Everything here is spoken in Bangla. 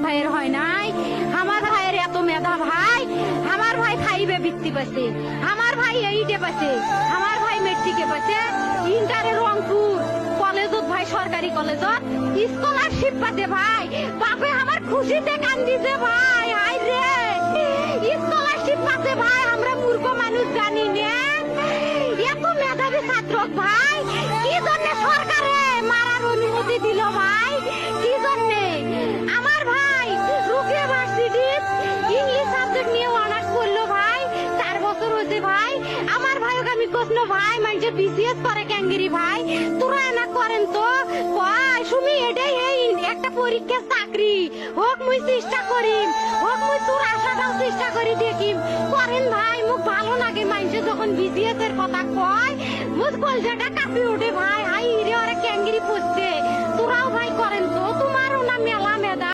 ভাইয়ের হয় নাই। আমার ভাইয়ের এত মেধা ভাই, আমার ভাই খাইবে বৃত্তি পাচ্ছে, আমার ভাই এইটে পাচ্ছে, আমার ভাই মেট্রিকে পাচ্ছে, ইন্টারে রংপুর কলেজত ভাই, সরকারি কলেজত স্কলারশিপ পাচ্ছে ভাই। বাপে আমার খুশিতে কান্দিছে ভাই, হাই রে স্কলারশিপ পাচ্ছে ভাই। আমরা মূর্খ মানুষ জানি না এত মেধাবী ছাত্র ভাই কি জন্য সরকারে মারার অনুমতি দিল ভাই, কি জন্য? আমার ভাই রুকিয়া ভার্সিটির ইংলিশ সাবজেক্ট নিয়ে অনার্স করলো ভাই, 4 বছর হয়েছে ভাই। আমার ভাইকে আমি কইলো ভাই মানুষে বিসিএস করে ক্যাঙ্গেরি ভাই, তোরা না করেন তো ভাই শুনি এটাই এই একটা পরীক্ষা চাকরি হোক, মুই চেষ্টা করিম, হোক মুই তোর আশাটাও চেষ্টা করি দেখিম, করেন ভাই। মুখ ভালো লাগে মানুষে যখন বিসিএস এর কথা কয়, মুখ কলজাটা কাঁপি ওঠে ভাই, হাই রে ওরা ক্যাঙ্গেরি পড়ছে। তোরাও ভাই করেন তো, তোমারও না মেলা মেধা।